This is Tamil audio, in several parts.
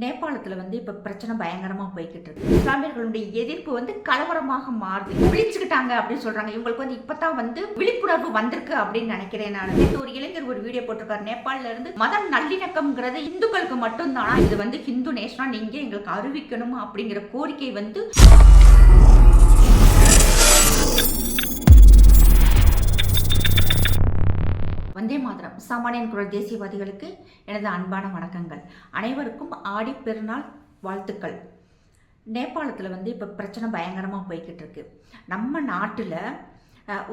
நேபாளத்தில் இப்போ பிரச்சனை பயங்கரமாக போய்கிட்டு இருக்கு. இஸ்லாமியர்களுடைய எதிர்ப்பு கலவரமாக மாறுது. விழிச்சுக்கிட்டாங்க அப்படின்னு சொல்றாங்க. இவங்களுக்கு இப்போ தான் விழிப்புணர்வு வந்திருக்கு அப்படின்னு நினைக்கிறேன். நான் ஒரு இளைஞர் ஒரு வீடியோ போட்டிருக்காரு. நேபாளில இருந்து மத நல்லிணக்கம்ங்கிறது இந்துக்களுக்கு மட்டும்தானா, இது ஹிந்து நேஷனா நீங்க எங்களுக்கு அறிவிக்கணும் அப்படிங்கிற கோரிக்கை வந்தே மாதரம். சாமானியன் குரல் தேசியவாதிகளுக்கு எனது அன்பான வணக்கங்கள். அனைவருக்கும் ஆடி பெருநாள் வாழ்த்துக்கள். நேபாளத்தில் இப்போ பிரச்சனை பயங்கரமாக போய்கிட்டு இருக்கு. நம்ம நாட்டில்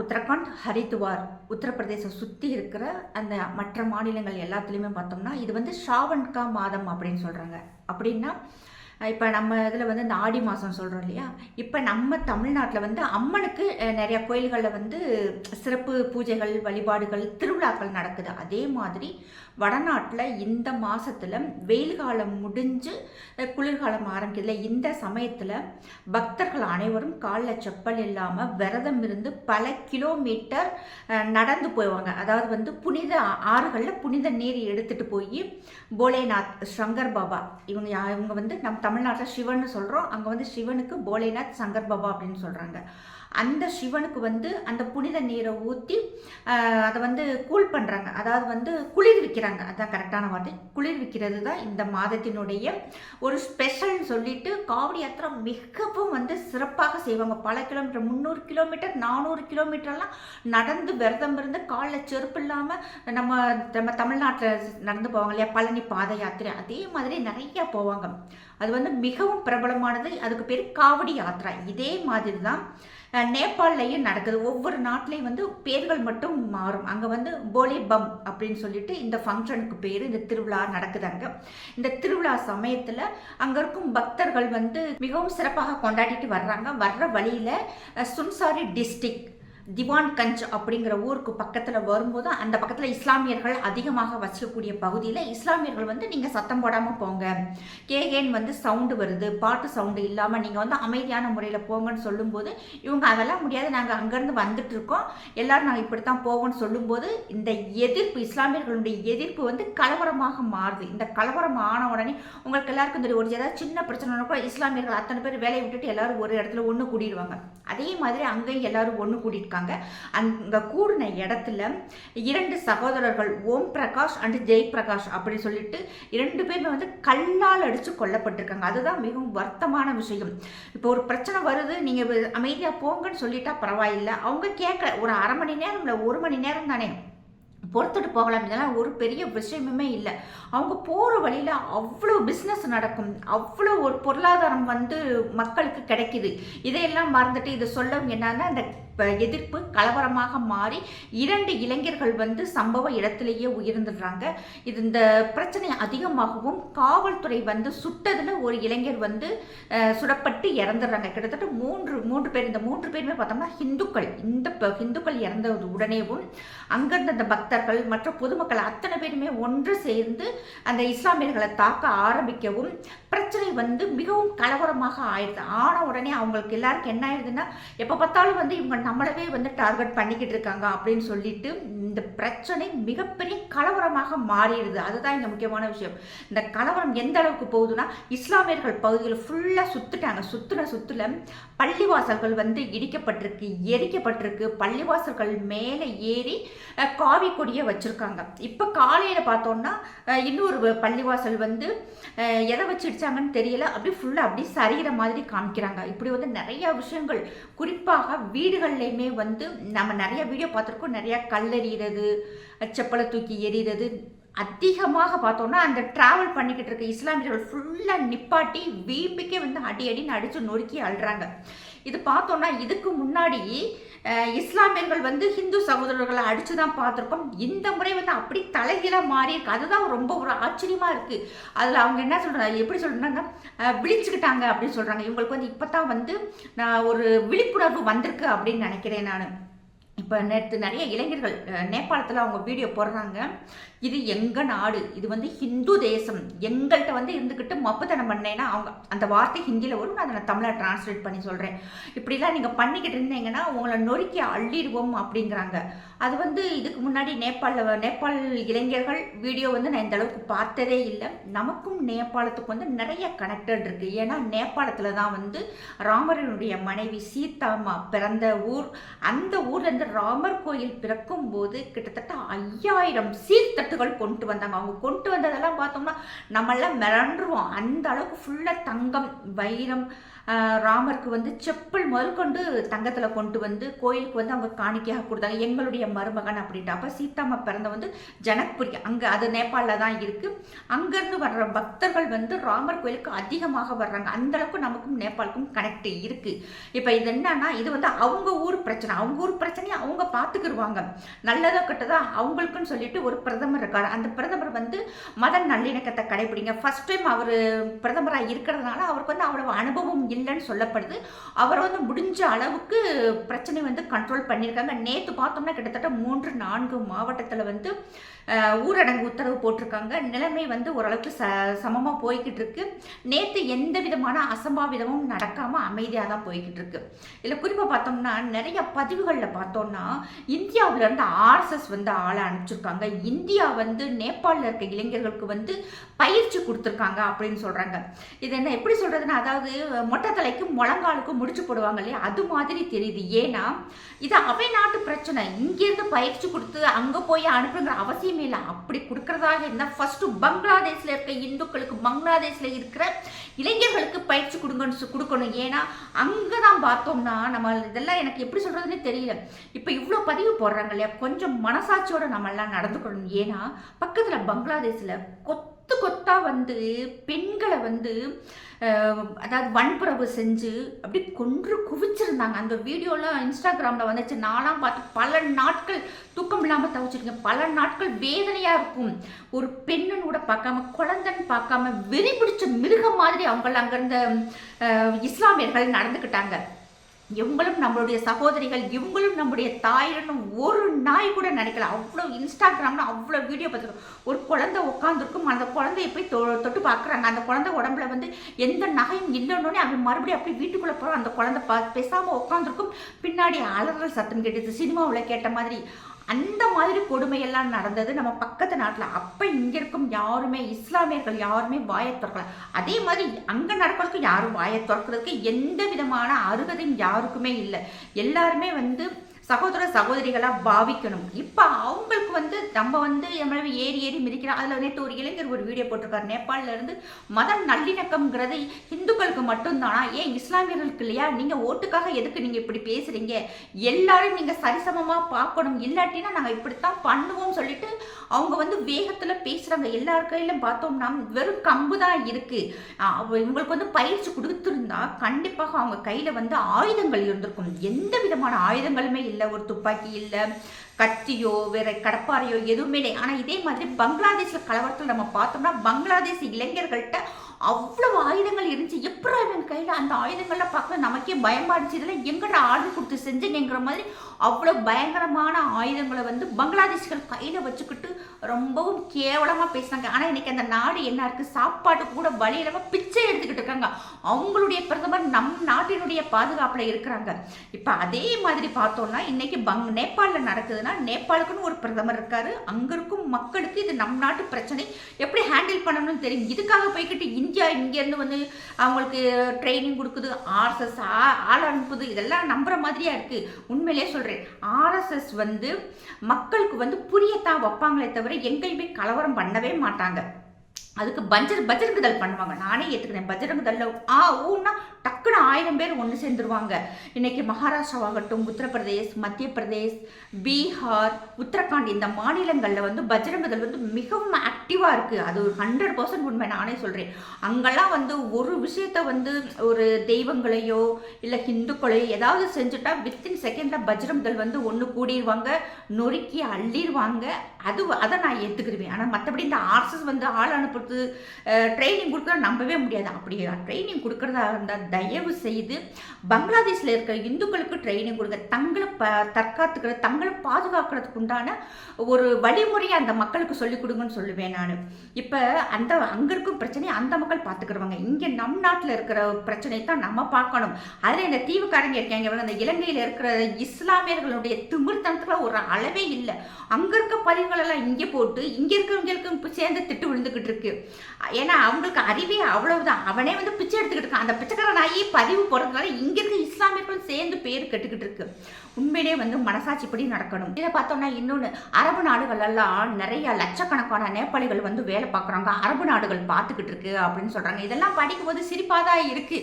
உத்தரகாண்ட், ஹரித்துவார், உத்தரப்பிரதேசம் சுற்றி இருக்கிற அந்த மற்ற மாநிலங்கள் எல்லாத்துலேயுமே பார்த்தோம்னா இது ஷாவன்கா மாதம் அப்படின்னு சொல்கிறாங்க. அப்படின்னா இப்போ நம்ம இதில் இந்த ஆடி மாதம் சொல்கிறோம் இல்லையா, இப்போ நம்ம தமிழ்நாட்டில் அம்மனுக்கு நிறைய கோயில்களில் சிறப்பு பூஜைகள், வழிபாடுகள், திருவிழாக்கள் நடக்குது. அதே மாதிரி வடநாட்டில் இந்த மாதத்தில் வெயில் காலம் முடிஞ்சு குளிர்காலம் ஆரம்பிக்கிறதுல இந்த சமயத்தில் பக்தர்கள் அனைவரும் காலில் செப்பல் இல்லாமல் விரதம் இருந்து பல கிலோமீட்டர் நடந்து போவாங்க. அதாவது புனித ஆறுகளில் புனித நீர் எடுத்துகிட்டு போய் போலேநாத், சங்கர் பாபா, இவங்க நம்ம தமிழ்நாட்டில் சிவன் சொல்கிறோம். அங்கே சிவனுக்கு போலேநாத், சங்கர் பாபா அப்படின்னு சொல்கிறாங்க. அந்த சிவனுக்கு அந்த புனித நீரை ஊற்றி அதை கூல் பண்ணுறாங்க. அதாவது குளிர்விக்கிறாங்க. அதுதான் கரெக்டான வார்த்தை. குளிர்விக்கிறது தான் இந்த மாதத்தினுடைய ஒரு ஸ்பெஷல்னு சொல்லிட்டு காவடி யாத்திரை மிகவும் சிறப்பாக செய்வாங்க. பல கிலோமீட்டர், 300 கிலோமீட்டர், 400 கிலோமீட்டர்லாம் நடந்து விரதம் இருந்து காலில் செருப்பு இல்லாமல் நம்ம தமிழ்நாட்டில் நடந்து போவாங்க இல்லையா, பழனி பாத யாத்திரை. அதே மாதிரி நிறையா போவாங்க. அது மிகவும் பிரபலமானது. அதுக்கு பேர் காவடி யாத்திரை. இதே மாதிரி தான் நேபாளிலையும் நடக்குது. ஒவ்வொரு நாட்டிலையும் பேர்கள் மட்டும் மாறும். அங்கே போலே பம் அப்படின்னு சொல்லிட்டு இந்த ஃபங்க்ஷனுக்கு பேர், இந்த திருவிழா நடக்குது. அங்கே இந்த திருவிழா சமயத்தில் அங்கே இருக்கும் பக்தர்கள் மிகவும் சிறப்பாக கொண்டாடிட்டு வர்றாங்க. வர்ற வழியில் சுன்சாரி டிஸ்ட்ரிக்ட் திவான்கஞ்ச் அப்படிங்கிற ஊருக்கு பக்கத்தில் வரும்போது அந்த பக்கத்தில் இஸ்லாமியர்கள் அதிகமாக வசிக்கக்கூடிய பகுதியில் இஸ்லாமியர்கள் நீங்கள் சத்தம் போடாமல் போங்க, கேகேன்னு சவுண்டு வருது, பாட்டு சவுண்டு இல்லாமல் நீங்கள் அமைதியான முறையில் போங்கன்னு சொல்லும்போது இவங்க அதெல்லாம் முடியாது, நாங்கள் அங்கேருந்து வந்துட்டு இருக்கோம், எல்லோரும் நாங்கள் இப்படி தான் போவோம்னு சொல்லும்போது இந்த எதிர்ப்பு, இஸ்லாமியர்களுடைய எதிர்ப்பு கலவரமாக மாறுது. இந்த கலவரம் ஆன உடனே உங்களுக்கு எல்லாருக்கும் தெரியும், ஒரு ஏதாவது சின்ன பிரச்சனை கூட இஸ்லாமியர்கள் அத்தனை பேர் வேலையை விட்டுட்டு எல்லாரும் ஒரு இடத்துல ஒன்று கூடிடுவாங்க. அதே மாதிரி அங்கேயும் எல்லாரும் ஒன்று கூடியிருக்காங்க. அங்க கூடின இடத்துல 2 சகோதரர்கள் ஓம் பிரகாஷ் அண்ட் ஜெய் பிரகாஷ் அப்படி சொல்லிட்டு 2 பேருமே கல்லால் அடிச்சு கொல்லப்பட்டிருக்காங்க. அதுதான் மிகவும் வருத்தமான விஷயம். இப்போ ஒரு பிரச்சனை வருது, நீங்க அமைதியா போங்கன்னு சொல்லிட்டா பரவாயில்லை, அவங்க கேட்க ஒரு அரை மணி நேரம் இல்லை 1 மணி நேரம் தானே பொறுத்துட்டு போகலாம், இதெல்லாம் ஒரு பெரிய விஷயமுமே இல்லை. அவங்க போகிற வழியில் அவ்வளோ பிஸ்னஸ் நடக்கும், அவ்வளோ ஒரு பொருளாதாரம் மக்களுக்கு கிடைக்குது. இதையெல்லாம் மறந்துட்டு இதை சொல்லவும் என்னன்னா அந்த எதிர்ப்பு கலவரமாக மாறி 2 இளைஞர்கள் சம்பவ இடத்திலேயே உயிர்ந்துடுறாங்க. இந்த பிரச்சனை அதிகமாகவும் காவல்துறை சுட்டதில் ஒரு இளைஞர் சுடப்பட்டு இறந்துடுறாங்க. கிட்டத்தட்ட 3 பேர். இந்த 3 பேருமே பார்த்தோம்னா ஹிந்துக்கள். இந்த ஹிந்துக்கள் இறந்த உடனேவும் அங்கிருந்த அந்த பக்தர்கள் மற்ற பொதுமக்கள் அத்தனை பேருமே ஒன்று சேர்ந்து அந்த இஸ்லாமியர்களை தாக்க ஆரம்பிக்கவும் பிரச்சனை மிகவும் கலவரமாக ஆயிடுது. ஆன உடனே அவங்களுக்கு எல்லாருக்கும் என்ன ஆயிடுதுன்னா, எப்போ பார்த்தாலும் இவங்க நம்மளவே டார்கெட் பண்ணிக்கிட்டு இருக்காங்க அப்படின்னு சொல்லிட்டு இந்த பிரச்சனை மிகப்பெரிய கலவரமாக மாறிடுது. அதுதான் இந்த முக்கியமான விஷயம். இந்த கலவரம் எந்த அளவுக்கு போகுதுன்னா, இஸ்லாமியர்கள் பகுதியில் ஃபுல்லாக சுற்றுல பள்ளிவாசல்கள் இடிக்கப்பட்டிருக்கு, எரிக்கப்பட்டிருக்கு. பள்ளிவாசல்கள் மேலே ஏறி காவி கொடியை வச்சிருக்காங்க. இப்போ காலையில் பார்த்தோம்னா இன்னொரு பள்ளிவாசல் எதை வச்சு இடிச்சாங்கன்னு தெரியல, அப்படி ஃபுல்லாக அப்படி சரிகிற மாதிரி காமிக்கிறாங்க. இப்படி நிறைய விஷயங்கள், குறிப்பாக வீடுகள்லையுமே நம்ம நிறைய வீடியோ பார்த்துருக்கோம். நிறைய கல்லெறிகிறது, செப்பலை தூக்கி எறிகிறது. அதிகமாக பார்த்தோம்னா அந்த டிராவல் பண்ணிக்கிட்டு இருக்க இஸ்லாமியர்கள் ஃபுல்லாக நிப்பாட்டி வீம்புக்கே அடின்னு அடித்து நொறுக்கி அழுறாங்க. இது பார்த்தோம்னா இதுக்கு முன்னாடி இஸ்லாமியர்கள் ஹிந்து சகோதரர்களை அடித்து தான் பார்த்துருக்கோம். இந்த முறை அப்படி தலைகீழாக மாறி இருக்கு. அதுதான் ரொம்ப ஒரு ஆச்சரியமாக இருக்குது. அதில் அவங்க என்ன சொல்கிறாங்க, எப்படி சொல்கிறாங்கன்னா விழிச்சுக்கிட்டாங்க அப்படின்னு சொல்கிறாங்க. இவங்களுக்கு இப்போ தான் ஒரு விழிப்புணர்வு வந்திருக்கு அப்படின்னு நினைக்கிறேன் நான். இப்போ நேற்று நிறைய இளைஞர்கள் நேபாளத்தில் அவங்க வீடியோ போடுறாங்க. இது எங்க நாடு, இது வந்து ஹிந்து தேசம், எங்கள்கிட்ட வந்து இருந்துக்கிட்டு மப்புத்தனம் பண்ணேன்னா அவங்க அந்த வார்த்தை ஹிந்தியில் வரும், நான் அதை தமிழை டிரான்ஸ்லேட் பண்ணி சொல்கிறேன். இப்படிலாம் நீங்கள் பண்ணிக்கிட்டு இருந்தீங்கன்னா உங்களை நொறுக்கி அள்ளிடுவோம் அப்படிங்கிறாங்க. அது வந்து இதுக்கு முன்னாடி நேபாள் இளைஞர்கள் வீடியோ வந்து நான் இந்த அளவுக்கு பார்த்ததே இல்லை. நமக்கும் நேபாளத்துக்கு வந்து நிறைய கனெக்டட் இருக்குது. ஏன்னா நேபாளத்தில் தான் வந்து ராமரனுடைய மனைவி சீதாமா பிறந்த ஊர். அந்த ஊர்லேருந்து ராமர் கோயில் பிறக்கும் போது கிட்டத்தட்ட 5000 சீர்தட்டுகள் கொண்டு வந்தாங்க. அவங்க கொண்டு வந்ததெல்லாம் பார்த்தோம்னா நம்மளாம் மிரண்டுருவோம். அந்த அளவுக்கு ஃபுல்லாக தங்கம், வைரம், ராமருக்கு வந்து செப்பல் முதல் கொண்டு தங்கத்தில் கொண்டு வந்து கோயிலுக்கு வந்து அவங்க காணிக்கையாக கொடுத்தாங்க, எங்களுடைய மருமகன் அப்படின்ட்டு. அப்போ சீதாமா பிறந்த வந்து ஜனக்புரி, அங்கே அது நேபாளில் தான் இருக்குது. அங்கேருந்து வர்ற பக்தர்கள் வந்து ராமர் கோயிலுக்கு அதிகமாக வர்றாங்க. அந்த அளவுக்கு நமக்கும் நேபாளுக்கும் கனெக்ட் இருக்குது. இப்போ இது என்னன்னா, இது வந்து அவங்க ஊர் பிரச்சனை, அவங்க ஊர் பிரச்சனையை அவங்க பார்த்துக்கிடுவாங்க. நல்லதோ கெட்டதோ அவங்களுக்குன்னு சொல்லிட்டு ஒரு பிரதமர் இருக்கார். அந்த பிரதமர் வந்து மத நல்லிணக்கத்தை கடைபிடிங்க. ஃபர்ஸ்ட் டைம் அவர் பிரதமராக இருக்கிறதுனால அவருக்கு வந்து அவ்வளவு அனுபவம் இல்லைன்னு சொல்லப்படுது. அவர் வந்து முடிஞ்ச அளவுக்கு பிரச்சனை வந்து கண்ட்ரோல் பண்ணியிருக்காங்க. நேற்று பார்த்தோம்னா கிட்டத்தட்ட 3-4 மாவட்டத்தில் வந்து ஊரடங்கு உத்தரவு போட்டிருக்காங்க. நிலைமை வந்து ஓரளவுக்கு சமமாக போய்கிட்டு இருக்கு. நேற்று எந்த விதமான அசம்பாவிதமும் நடக்காமல் அமைதியாக தான் போய்கிட்டு இருக்கு. இதில் குறிப்பாக பார்த்தோம்னா நிறைய பதிவுகளில் பார்த்தோம்னா இந்தியாவிலேருந்து RSS வந்து ஆளை அனுப்பிச்சிருக்காங்க. இந்தியா வந்து நேபாளில் இருக்க இளைஞர்களுக்கு வந்து பயிற்சி கொடுத்துருக்காங்க அப்படின்னு சொல்கிறாங்க. இது என்ன எப்படி சொல்கிறதுன்னா, அதாவது மொட்டை தலைக்கு முழங்காலுக்கும் முடிச்சு போடுவாங்க இல்லையா, அது மாதிரி தெரியுது. ஏன்னா இது அவை நாட்டு பிரச்சனை. இங்கேருந்து பயிற்சி கொடுத்து அங்கே போய் அனுப்புங்கிற அவசியம் இல்லை. அப்படி கொடுக்கறதாக இருந்தால் ஃபர்ஸ்ட் பங்களாதேஷ்ல இருக்க இந்துக்களுக்கு, பங்களாதேஷ்ல இருக்கிற இளைஞர்களுக்கு பயிற்சி கொடுக்கணும். ஏன்னா அங்கதான் பார்த்தோம்னா நம்ம இதெல்லாம் எனக்கு எப்படி சொல்றதுன்னு தெரியல. இப்ப இவ்வளவு பதிவு போடுறாங்க இல்லையா, கொஞ்சம் மனசாட்சியோட நம்ம எல்லாம் நடந்துக்கணும். ஏன்னா பக்கத்துல பங்களாதேஷ்ல கொத்தா வந்து பெண்களை வந்து அதாவது வன்புறவு செஞ்சு அப்படி கொன்று குவிச்சிருந்தாங்க. அந்த வீடியோலாம் இன்ஸ்டாகிராமில் வந்துச்சு. நான்லாம் பார்த்து பல நாட்கள் தூக்கம் இல்லாமல் தவிச்சிருக்கேன். பல நாட்கள் வேதனையாக இருக்கும். ஒரு பெண்ணுன்னு கூட பார்க்காம, குழந்தைன்னு பார்க்காம, வெறி பிடிச்ச மிருகம் மாதிரி அவங்கள அங்கிருந்த இஸ்லாமியர்கள் நடந்துக்கிட்டாங்க. இவங்களும் நம்மளுடைய சகோதரிகள், இவங்களும் நம்முடைய தாயின்னு ஒரு நாய் கூட நினைக்கல. அவ்வளோ இன்ஸ்டாகிராம்ல அவ்வளோ வீடியோ பார்த்துருக்கோம். ஒரு குழந்தை உட்காந்துருக்கும், அந்த குழந்தைய போய் தொட்டு பார்க்குறாங்க. அந்த குழந்தை உடம்புல வந்து எந்த நகையும் இல்லைன்னொன்னே அவன் மறுபடியும் அப்படி வீட்டுக்குள்ளே போகிறோம். அந்த குழந்தை பேசாமல் உட்காந்துருக்கும். பின்னாடி அலறல் சத்தம் கேட்டுது, சினிமாவில் கேட்ட மாதிரி. அந்த மாதிரி கொடுமையெல்லாம் நடந்தது நம்ம பக்கத்து நாட்டில். அப்போ இங்கே இருக்கும் யாருமே இஸ்லாமியர்கள் யாருமே வாயை திறக்கல. அதே மாதிரி அங்கே நடக்கிறதுக்கு யாரும் வாயை திறக்கிறதுக்கு எந்த விதமான அருகதையும் யாருக்குமே இல்லை. எல்லாருமே வந்து சகோதர சகோதரிகளாக பாவிக்கணும். இப்போ அவங்களுக்கு வந்து நம்ம வந்து எவ்வளவு ஏறி மிதிக்கிறோம். அதில் நேற்று ஒரு இளைஞர் ஒரு வீடியோ போட்டிருக்காரு. நேபாளில் இருந்து மத நல்லிணக்கம்ங்கிறது இந்துக்களுக்கு மட்டும்தானா, ஏன் இஸ்லாமியர்களுக்கு இல்லையா? நீங்கள் ஓட்டுக்காக எதுக்கு நீங்கள் இப்படி பேசுகிறீங்க? எல்லாரும் நீங்கள் சரிசமமாக பார்க்கணும், இல்லாட்டினா நாங்கள் இப்படித்தான் பண்ணுவோம் சொல்லிட்டு அவங்க வந்து வேகத்தில் பேசுகிறாங்க. எல்லார் கையிலும் பார்த்தோம்னா வெறும் கம்பு தான் இருக்குது. இவங்களுக்கு வந்து பயிற்சி கொடுத்துருந்தா கண்டிப்பாக அவங்க கையில் வந்து ஆயுதங்கள் இருந்திருக்கும். எந்த விதமான ஆயுதங்களுமே இல்லை. ஒரு துப்பாக்கி இல்லை, கத்தியோ வேற கடப்பாறையோ எதுவுமே இல்லை. ஆனால் இதே மாதிரி பங்களாதேஷில் கலவரத்தில் நம்ம பார்த்தோம்னா பங்களாதேஷ் இளைஞர்கள்ட்ட அவ்வளவு ஆயுதங்கள் இருந்துச்சு. எப்படி இவங்க கையில் அந்த ஆயுதங்கள்லாம் பார்க்க நமக்கே பயமாடிச்சு. இதெல்லாம் எங்கட ஆர்டர் கொடுத்து செஞ்சுங்கிற மாதிரி அவ்வளோ பயங்கரமான ஆயுதங்களை வந்து பங்களாதேஷ்கள் கையில் வச்சுக்கிட்டு ரொம்பவும் கேவலமாக பேசினாங்க. ஆனால் இன்னைக்கு அந்த நாடு என்ன இருக்குது, சாப்பாட்டு கூட வழி இல்லாமல் பிச்சை எடுத்துக்கிட்டு இருக்காங்க. அவங்களுடைய பிரதமர் நம் நாட்டினுடைய பாதுகாப்பில் இருக்கிறாங்க. இப்போ அதே மாதிரி பார்த்தோம்னா இன்னைக்கு நேபாளில் நடக்குதுன்னா நேபாளுக்குன்னு ஒரு பிரதமர் இருக்காரு. அங்கே இருக்கும் மக்களுக்கு இது நம் நாட்டு பிரச்சனை எப்படி ஹேண்டில் பண்ணணும்னு தெரியும். இதுக்காக போய்கிட்டு இந்தியா இங்கேருந்து வந்து அவங்களுக்கு ட்ரைனிங் கொடுக்குது, RSS ஆள் அனுப்புது, இதெல்லாம் நம்புற மாதிரியா இருக்கு. உண்மையிலே சொல்றேன், RSS வந்து மக்களுக்கு வந்து புரியத்தான் வைப்பாங்களே தவிர எங்கேயுமே கலவரம் பண்ணவே மாட்டாங்க. அதுக்கு பஜ்ரங் தள் பண்ணுவாங்க. நானே ஏற்றுக்கிறேன். பஜ்ரங் தள்ல ஊன்னா டக்குன்னு 1000 பேர் ஒன்று சேர்ந்துருவாங்க. இன்னைக்கு மகாராஷ்டிராவாகட்டும், உத்தரப்பிரதேஷ், மத்திய பிரதேஷ், பீகார், உத்தரகாண்ட் இந்த மாநிலங்களில் வந்து பஜ்ரங் தள் வந்து மிகவும் ஆக்டிவாக இருக்குது. அது 100% உண்மை. நானே சொல்கிறேன். அங்கெல்லாம் வந்து ஒரு விஷயத்த வந்து ஒரு தெய்வங்களையோ இல்லை ஹிந்துக்களையோ ஏதாவது செஞ்சுட்டா வித்தின் செகண்டில் பஜ்ரங் தள் வந்து ஒன்று கூடிடுவாங்க, நொறுக்கி அள்ளிடுவாங்க. அதை நான் ஏற்றுக்கிருவேன். ஆனால் மற்றபடி இந்த ஆர்எஸ்எஸ் வந்து ஆள் அனுப்புறது ட்ரைனிங் கொடுக்குறா நம்பவே முடியாது. அப்படி ட்ரைனிங் கொடுக்குறதா இருந்தால் தயவு செய்து பங்களாதேஷில் இருக்கிற இந்துக்களுக்கு ட்ரைனிங் கொடுங்க. தங்களை தற்காத்துக்கிறது, தங்களை பாதுகாக்கிறதுக்கு உண்டான ஒரு வழிமுறையை அந்த மக்களுக்கு சொல்லிக் கொடுங்கன்னு சொல்லுவேன் நான். இப்போ அங்கே இருக்கும் பிரச்சனையை அந்த மக்கள் பார்த்துக்கிறவங்க. இங்கே நம் நாட்டில் இருக்கிற பிரச்சனை தான் நம்ம பார்க்கணும். அதில் இந்த தீவுக்காரங்க இருக்காங்க, அந்த இலங்கையில் இருக்கிற இஸ்லாமியர்களுடைய திமிர்த்தனத்துல ஒரு அளவே இல்லை. அங்கே இருக்க பதிவுகள் எல்லாம் இங்கே போட்டு இங்கே இருக்கிறவங்களுக்கு இப்போ சேர்ந்து திட்டு விழுந்துக்கிட்டு இருக்கு. ஏன்னா அவங்களுக்கு அறிவே அவ்வளவுதான். அவனே வந்து பிச்சை எடுத்துக்கிட்டு இருக்கான். அந்த பிச்சைக்கார நாயி பதிவு போடுறதுனால இங்கே இருக்க இஸ்லாமியர்கள் சேர்ந்து பேர் கெட்டுக்கிட்டு இருக்கு. உண்மையிலே வந்து மனசாட்சிப்படி நடக்கணும். இதை பார்த்தோம்னா இன்னொன்று, அரபு நாடுகள் எல்லாம் நிறைய லட்சக்கணக்கான நேபாளிகள் வந்து வேலை பார்க்குறாங்க, அரபு நாடுகள் பார்த்துக்கிட்டு இருக்கு அப்படின்னு சொல்றாங்க. இதெல்லாம் படிக்கும்போது சிரிப்பாக தான் இருக்கு.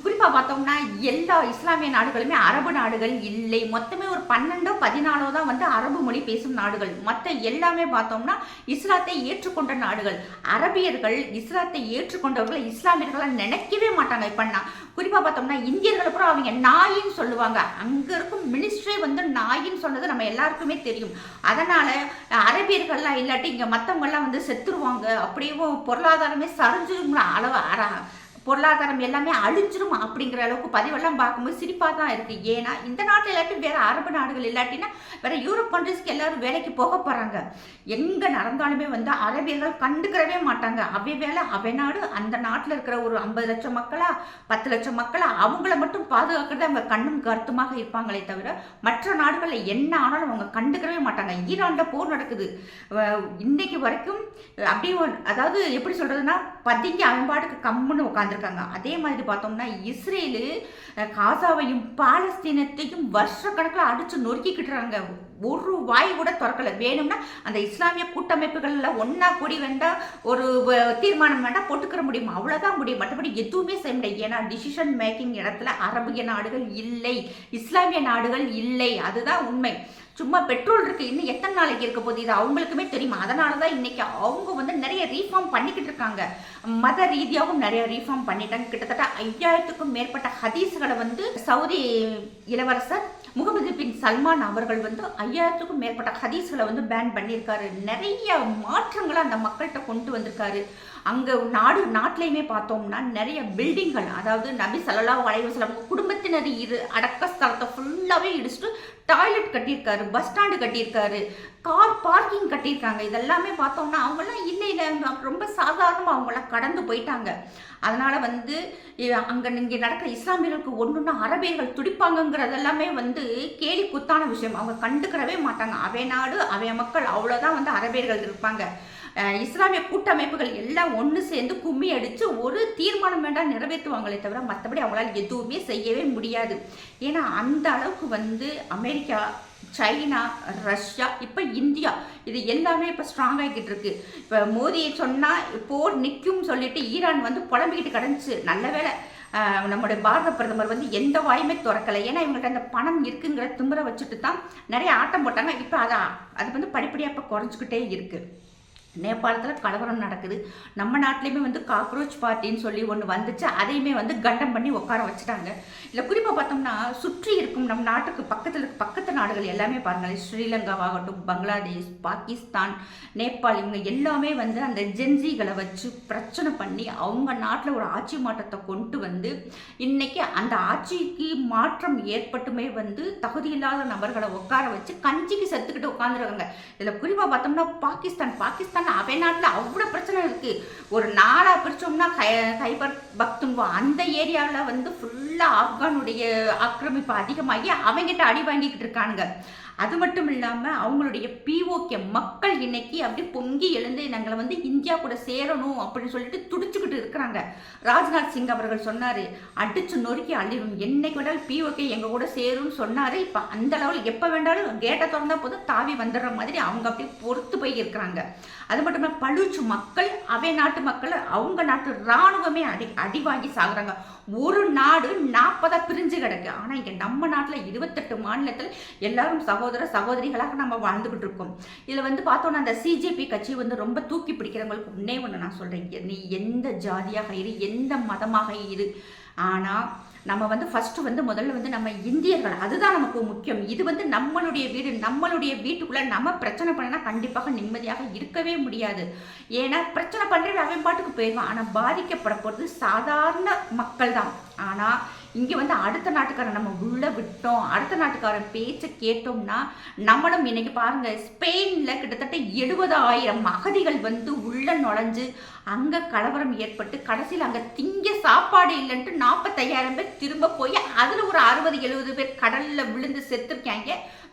குறிப்பாக பார்த்தோம்னா எல்லா இஸ்லாமிய நாடுகளுமே அரபு நாடுகள் இல்லை. மொத்தமே ஒரு 12-14 தான் வந்து அரபு மொழி பேசும் நாடுகள். மற்ற எல்லாமே பார்த்தோம்னா இஸ்லாத்தை ஏற்றுக்கொண்ட நாடுகள். அரபியர்கள் இஸ்லாத்தை ஏற்றுக்கொண்டவர்கள் இஸ்லாமியர்களை நினைக்கவே மாட்டாங்க. இப்போ குறிப்பாக பார்த்தோம்னா இந்தியர்களை கூட அவங்க நாயின்னு சொல்லுவாங்க. அங்கே இருக்கும் மினிஸ்ட்ரே வந்து நாயின்னு சொன்னது நம்ம எல்லாருக்குமே தெரியும். அதனால அரபியர்கள்லாம் இல்லாட்டி இங்கே மற்றவங்கெல்லாம் வந்து செத்துருவாங்க, அப்படியே பொருளாதாரமே சரிஞ்சிருங்கிற அளவு பொருளாதாரம் எல்லாமே அழிஞ்சிரும் அப்படிங்கிற அளவுக்கு பதிவெல்லாம் பார்க்கும்போது சிரிப்பாக தான் இருக்குது. ஏன்னா இந்த நாட்டில் இல்லாட்டி வேறு அரபு நாடுகள் இல்லாட்டினா வேறு யூரோப் கண்ட்ரிஸ்க்கு எல்லாரும் வேலைக்கு போக போகிறாங்க. எங்கே நடந்தாலுமே வந்து அரபியர்கள் கண்டுக்கிறவே மாட்டாங்க. அவை வேலை அவை நாடு, அந்த நாட்டில் இருக்கிற ஒரு 50 லட்சம் மக்களா 10 லட்சம் மக்களா அவங்கள மட்டும் பாதுகாக்கிறது அவங்க கண்ணும் கருத்துமாக இருப்பாங்களே தவிர மற்ற நாடுகளில் என்ன ஆனாலும் அவங்க கண்டுக்கிறவே மாட்டாங்க. ஈரானில் போர் நடக்குது இன்னைக்கு வரைக்கும். அப்படியே அதாவது எப்படி சொல்கிறதுனா பதுங்கி அவன்பாட்டுக்கு கம்முன்னு உட்காந்துருக்காங்க. அதே மாதிரி பார்த்தோம்னா இஸ்ரேலு காசாவையும் பாலஸ்தீனத்தையும் வருஷக்கணக்கில் அடிச்சு நொறுக்கிக்கிட்டுறாங்க. ஒரு வாய் கூட திறக்கல. வேணும்னா அந்த இஸ்லாமிய கூட்டமைப்புகள்ல ஒன்னா கூடி வேண்டாம் ஒரு தீர்மானம் வேண்டாம் போட்டுக்கிற முடியும், அவ்வளவுதான் முடியும். மற்றபடி எதுவுமே செய்ய முடியாது. ஏன்னா டிசிஷன் மேக்கிங் இடத்துல அரபிய நாடுகள் இல்லை, இஸ்லாமிய நாடுகள் இல்லை. அதுதான் உண்மை. சும்மா பெட்ரோல் இருக்கு, இன்னும் எத்தனை நாளைக்கு இருக்க போகுது இது அவங்களுக்குமே தெரியுமா. அதனாலதான் இன்னைக்கு அவங்க வந்து நிறைய ரீஃபார்ம் பண்ணிக்கிட்டு இருக்காங்க. மத ரீதியாகவும் நிறைய ரீஃபார்ம் பண்ணிட்டாங்க. கிட்டத்தட்ட 5000க்கும் மேற்பட்ட ஹதீஸ்களை வந்து சவுதி இளவரசர் முகமது பின் சல்மான் அவர்கள் வந்து 5000க்கும் மேற்பட்ட ஹதீஸ்களை வந்து பேன் பண்ணியிருக்காரு. நிறைய மாற்றங்களை அந்த மக்கள்கிட்ட கொண்டு வந்திருக்காரு. அங்கே நாட்டிலையுமே பார்த்தோம்னா நிறைய பில்டிங்கள், அதாவது நபி ஸல்லல்லாஹு அலைஹி வஸல்லம் குடும்பத்தினர் அடக்க ஸ்தலத்தை ஃபுல்லாகவே இடிச்சுட்டு டாய்லெட் கட்டியிருக்காரு, பஸ் ஸ்டாண்டு கட்டியிருக்காரு, கார் பார்க்கிங் கட்டியிருக்காங்க. இதெல்லாமே பார்த்தோம்னா அவங்களாம் இல்லை ரொம்ப சாதாரணமாக அவங்களாம் கடந்து போயிட்டாங்க. அதனால் வந்து அங்கே இங்கே நடக்கிற இஸ்லாமியர்களுக்கு ஒன்றுன்னா அரபியர்கள் துடிப்பாங்கங்கிறது எல்லாமே வந்து கேலி குத்தான விஷயம். அவங்க கண்டுக்கிறவே மாட்டாங்க. அவை நாடு அவை மக்கள் அவ்வளோதான் வந்து அரபியர்கள் இருப்பாங்க. இஸ்லாமிய கூட்டமைப்புகள் எல்லாம் ஒன்று சேர்ந்து கும்மி அடித்து ஒரு தீர்மானம் வேண்டாம் நிறைவேற்றுவாங்களே தவிர மற்றபடி அவங்களால எதுவுமே செய்யவே முடியாது. ஏன்னா அந்த அளவுக்கு வந்து அமெரிக்கா, சைனா, ரஷ்யா, இப்போ இந்தியா இது எல்லாமே இப்போ ஸ்ட்ராங் ஆகிக்கிட்டு இருக்கு. இப்போ மோடியை சொன்னால் போர் நிற்கும் சொல்லிட்டு ஈரான் வந்து புலம்பிக்கிட்டு கிடந்துச்சு. நல்ல வேலை நம்முடைய பாரத பிரதமர் வந்து எந்த வாயுமே திறக்கலை. ஏன்னா இவங்கள்ட்ட அந்த பணம் இருக்குங்கிற திமிரை வச்சுட்டு தான் நிறைய ஆட்டம் போட்டாங்க. இப்போ அது வந்து படிப்படியாக இப்போ குறைஞ்சிக்கிட்டே இருக்குது. நேபாளத்தில் கலவரம் நடக்குது. நம்ம நாட்டிலையுமே வந்து காக்ரோச் பார்ட்டின்னு சொல்லி ஒன்று வந்துச்சு. அதையுமே வந்து கண்டம் பண்ணி உட்கார வச்சுட்டாங்க. இல்லை குறிப்பாக பார்த்தோம்னா சுற்றி இருக்கும் நம் நாட்டுக்கு பக்கத்து நாடுகள் எல்லாமே பாருங்கள், ஸ்ரீலங்காவாகட்டும், பங்களாதேஷ், பாகிஸ்தான், நேபாள், இவங்க எல்லாமே வந்து அந்த ஜென்சிகளை வச்சு பிரச்சனை பண்ணி அவங்க நாட்டில் ஒரு ஆட்சி மாற்றத்தை கொண்டு வந்து இன்னைக்கு அந்த ஆட்சிக்கு மாற்றம் ஏற்பட்டுமே வந்து தகுதியில்லாத நபர்களை உட்கார வச்சு கஞ்சிக்கு செத்துக்கிட்டு உட்காந்துருக்காங்க. இதில் குறிப்பாக பார்த்தோம்னா பாகிஸ்தான் அவை நாட்டில் அவ்வளோ பிரச்சனை இருக்கு. ஒரு நாளா பிரிச்சோம்னா கைபர் பக்துன்வா அந்த ஏரியாவில் வந்து ஃபுல்லாக ஆப்கானுடைய ஆக்கிரமிப்பு அதிகமாகி அவங்ககிட்ட அடி வாங்கிக்கிட்டு இருக்காங்க. அது மட்டும் இல்லாமல் அவங்களுடைய பிஓகே மக்கள் இன்னைக்கு அப்படி பொங்கி எழுந்து நாங்களை வந்து இந்தியா கூட சேரணும் அப்படின்னு சொல்லிட்டு துடிச்சுக்கிட்டு இருக்கிறாங்க. ராஜ்நாத் சிங் அவர்கள் சொன்னார், அடிச்சு நொறுக்கி அள்ளிடும், என்னைக்கு வேண்டாலும் பிஓகே எங்கள் கூட சேரும்னு சொன்னார். இப்போ அந்த லெவல் எப்போ வேண்டாலும் கேட்டை திறந்தா போதும் தாவி வந்துடுற மாதிரி அவங்க அப்படி பொறுத்து போய் இருக்கிறாங்க. அது மட்டும் இல்லாமல் பழுச்சு மக்கள், அவை நாட்டு மக்கள், அவங்க நாட்டு இராணுவமே அடி வாங்கி சாகுறாங்க. ஒரு நாடு 40 பிரிஞ்சு கிடக்கு. ஆனால் இங்கே நம்ம நாட்டில் 28 மாநிலத்தில் எல்லாரும் சகோதரிகளாக நம்ம வாழ்ந்துகிட்டு இருக்கோம். இதில் வந்து பார்த்தோன்னா அந்த சிஜேபி கட்சி வந்து ரொம்ப தூக்கி பிடிக்கிறவங்களுக்கு ஒன்னே ஒன்று நான் சொல்கிறேன், நீ எந்த ஜாதியாக இரு, எந்த மதமாக இரு, ஆனால் நம்ம வந்து ஃபஸ்ட்டு வந்து முதல்ல வந்து நம்ம இந்தியர்கள் அதுதான் நமக்கு முக்கியம். இது வந்து நம்மளுடைய வீடு, நம்மளுடைய வீட்டுக்குள்ளே நம்ம பிரச்சனை பண்ணினா கண்டிப்பாக நிம்மதியாக இருக்கவே முடியாது. ஏன்னா பிரச்சனை பண்ணுறது அவன் பாட்டுக்கு போயிடுவான். ஆனால் பாதிக்கப்பட போகிறது சாதாரண மக்கள் தான். ஆனால் இங்கே வந்து அடுத்த நாட்டுக்காரன் நம்ம உள்ளே விட்டோம், அடுத்த நாட்டுக்காரன் பேச்சை கேட்டோம்னா நம்மளும் இன்னைக்கு பாருங்கள், ஸ்பெயினில் கிட்டத்தட்ட 70,000 அகதிகள் வந்து உள்ளே நுழைஞ்சு அங்கே கலவரம் ஏற்பட்டு கடைசியில் அங்கே திங்க சாப்பாடு இல்லைன்ட்டு 45,000 பேர் திரும்ப போய் அதில் ஒரு 60-70 பேர் கடலில் விழுந்து செத்துருக்காங்க.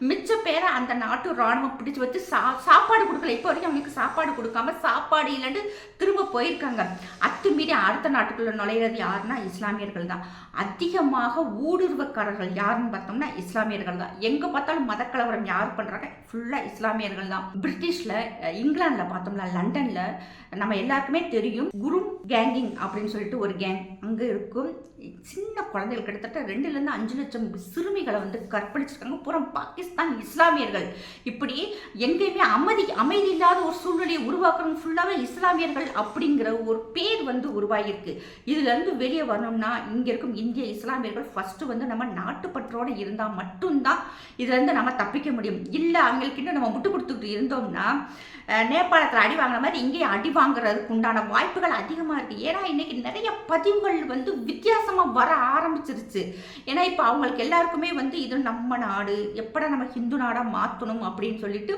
மிச்ச பேரை அந்த நாட்டு இராணுவம் பிடிச்சி வச்சு சாப்பாடு கொடுக்கல. இப்போ வரைக்கும் அவங்களுக்கு சாப்பாடு கொடுக்காம சாப்பாடு இல்லைன்னு திரும்ப போயிருக்காங்க. அத்துமீறி அடுத்த நாட்டுக்குள்ள நுழையிறது யாருன்னா இஸ்லாமியர்கள் தான். அதிகமாக ஊடுருவக்காரர்கள் யாருன்னு பார்த்தோம்னா இஸ்லாமியர்கள் தான். எங்கே பார்த்தாலும் மதக்கலவரம் யார் பண்ணுறாங்க? ஃபுல்லாக இஸ்லாமியர்கள் தான். பிரிட்டிஷில், இங்கிலாந்தில் பார்த்தோம்னா, லண்டனில் நம்ம எல்லாருக்குமே தெரியும் குரு கேங்கிங் அப்படின்னு சொல்லிட்டு ஒரு கேங் அங்கே இருக்கும். சின்ன குழந்தைகள் கிட்டத்தட்ட 2-5 லட்சம் சிறுமிகளை வந்து கற்பழிச்சிருக்காங்க. பூரா பாகிஸ்தான் இஸ்லாமியர்கள். இப்படி எங்கேயுமே அமைதி இல்லாத ஒரு சூழ்நிலையை உருவாக்குறவங்க ஃபுல்லாகவே இஸ்லாமியர்கள் அப்படிங்கிற ஒரு பேர் வந்து உருவாகியிருக்கு. இதுலேருந்து வெளியே வரணும்னா இங்கே இருக்கும் இந்திய இஸ்லாமியர்கள் ஃபஸ்ட்டு வந்து நம்ம நாட்டுப்பற்றோடு இருந்தால் மட்டும்தான் இதுலேருந்து நம்ம தப்பிக்க முடியும். இல்லை அவங்களுக்கு இன்னும் நம்ம முட்டு கொடுத்துக்கிட்டு இருந்தோம்னா நேபாளத்தில் அடி வாங்கின மாதிரி இங்கே அடி வாங்குறதுக்கு உண்டான வாய்ப்புகள் அதிகமாக இருக்குது. ஏன்னா இன்றைக்கி நிறைய பதிவுகள் வந்து வித்தியாசமாக வர ஆரம்பிச்சிருச்சு. ஏன்னா இப்போ அவங்களுக்கு எல்லாருக்குமே வந்து இது நம்ம நாடு, எப்படா நம்ம ஹிந்து நாடாக மாற்றணும் அப்படின்னு சொல்லிட்டு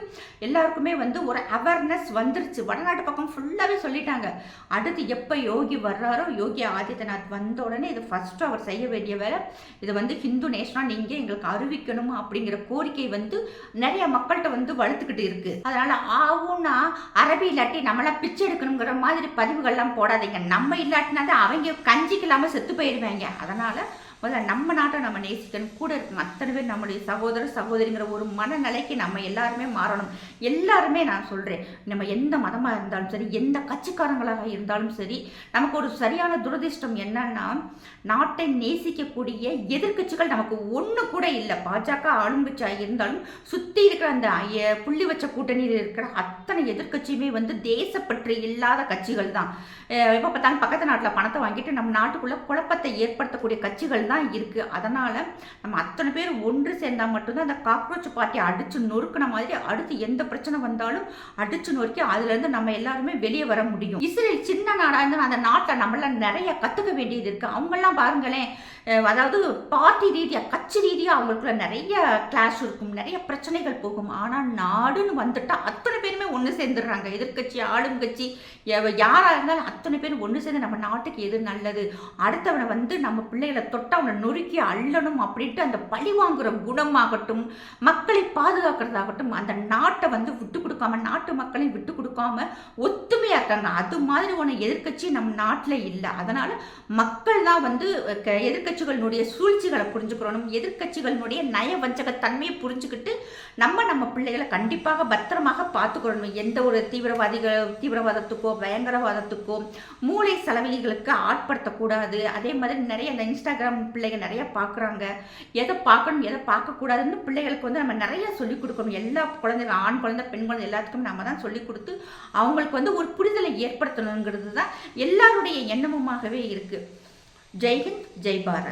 எல்லாருக்குமே வந்து ஒரு அவேர்னஸ் வந்துருச்சு. வடநாட்டு பக்கம் ஃபுல்லாகவே சொல்லிட்டாங்க. அடுத்து எப்போ யோகி வர்றாரோ, யோகி ஆதித்யநாத் வந்த உடனே இது ஃபஸ்ட்டு அவர் செய்ய வேண்டிய வேலை, இதை வந்து ஹிந்து நேஷனாக நீங்கள் எங்களுக்கு அறிவிக்கணும் அப்படிங்கிற கோரிக்கை வந்து நிறைய மக்கள்கிட்ட வந்து வளர்த்துக்கிட்டு இருக்குது. அதனால் ஆகும் அரபி இல்லாட்டி நம்மளா பிச்சை எடுக்கணுங்கிற மாதிரி பதிவுகள்லாம் போடாதீங்க. நம்ம இல்லாட்டினா தான் அவங்க கஞ்சிக்கு இல்லாமல் செத்து போயிடுவாங்க. அதனால முதல்ல நம்ம நாட்டை நம்ம நேசிக்கணும். கூட இருக்கணும் அத்தனை பேர் நம்முடைய சகோதர சகோதரிங்கிற ஒரு மனநிலைக்கு நம்ம எல்லாருமே மாறணும். எல்லாருமே நான் சொல்கிறேன், நம்ம எந்த மதமாக இருந்தாலும் சரி, எந்த கட்சிக்காரங்களாக இருந்தாலும் சரி, நமக்கு ஒரு சரியான துரதிர்ஷ்டம் என்னன்னா நாட்டை நேசிக்கக்கூடிய எதிர்கட்சிகள் நமக்கு ஒன்று கூட இல்லை. பாஜக ஆளுங்கட்சியாக இருந்தாலும் சுற்றி இருக்கிற அந்த புள்ளி வச்ச கூட்டணியில் இருக்கிற அத்தனை எதிர்கட்சியுமே வந்து தேசப்பற்று இல்லாத கட்சிகள் தான். எப்போ பார்த்தாலும் பக்கத்து நாட்டில் பணத்தை வாங்கிட்டு நம்ம நாட்டுக்குள்ளே குழப்பத்தை ஏற்படுத்தக்கூடிய கட்சிகள் தான் இருக்குது. அதனால் நம்ம அத்தனை பேர் ஒன்று சேர்ந்தால் மட்டும்தான் அந்த காக்ரோச் பார்ட்டியை அடித்து நொறுக்கின மாதிரி அடுத்து எந்த பிரச்சனை வந்தாலும் அடித்து நொறுக்கி அதுலேருந்து நம்ம எல்லாருமே வெளியே வர முடியும். இஸ்ரேல் சின்ன நாடாக இருந்தால் அந்த நாட்டில் நம்மளாம் நிறைய கற்றுக்க வேண்டியது இருக்குது. அவங்கெல்லாம் பாருங்களேன், அதாவது பார்ட்டி ரீதியாக கட்சி ரீதியாக அவங்களுக்குள்ள நிறைய கிளாஷ் இருக்கும், நிறைய பிரச்சனைகள் போகும். ஆனால் நாடுன்னு வந்துட்டால் அத்தனை பேருமே ஒன்று சேர்ந்துடுறாங்க. எதிர்கட்சி ஆளுங்கட்சி யாராக இருந்தாலும் அத்தனை பேர் ஒன்று சேர்ந்து நம்ம நாட்டுக்கு எது நல்லது, அடுத்தவனை வந்து நம்ம பிள்ளைகளை தொட்டு அவனை நொறுக்கி அள்ளணும் அப்படின்ட்டு அந்த பழி வாங்குற குணமாகட்டும், மக்களை பாதுகாக்கிறதாகட்டும், அந்த நாட்டை வந்து விட்டு கொடுக்காம, நாட்டு மக்களையும் விட்டு கொடுக்காம ஒத்துமையாக இருக்காங்க. அது மாதிரி ஒன்று எதிர்கட்சி நம்ம நாட்டில் இல்லை. அதனால் மக்கள் தான் வந்து எதிர்கட்சிகளுடைய சூழ்ச்சிகளை புரிஞ்சுக்கிறோம், எதிர்கட்சிகளுடைய நயவஞ்சகத்தன்மையை புரிஞ்சுக்கிட்டு நம்ம பிள்ளைகளை கண்டிப்பாக பத்திரமாக பார்த்துக்கிறோம். எந்த ஒரு தீவிரவாதத்துக்கோ பயங்கரவாதத்துக்கோ மூளை செலவிகளுக்கு ஆட்படுத்தக்கூடாது. அதே மாதிரி நிறைய இந்த இன்ஸ்டாகிராம் பிள்ளைகள் நிறைய பார்க்குறாங்க. எதை பார்க்கணும் எதை பார்க்கக்கூடாதுன்னு பிள்ளைகளுக்கு வந்து நம்ம நிறைய சொல்லிக் கொடுக்கணும். எல்லா குழந்தைகள், ஆண் குழந்தை பெண் குழந்தை எல்லாத்துக்கும் நம்ம தான் சொல்லிக் கொடுத்து அவங்களுக்கு வந்து ஒரு புரிதலை ஏற்படுத்தணுங்கிறது தான் எல்லாருடைய எண்ணமுமாகவே இருக்குது. ஜெய் ஹிந்த், ஜெய் பாரத்.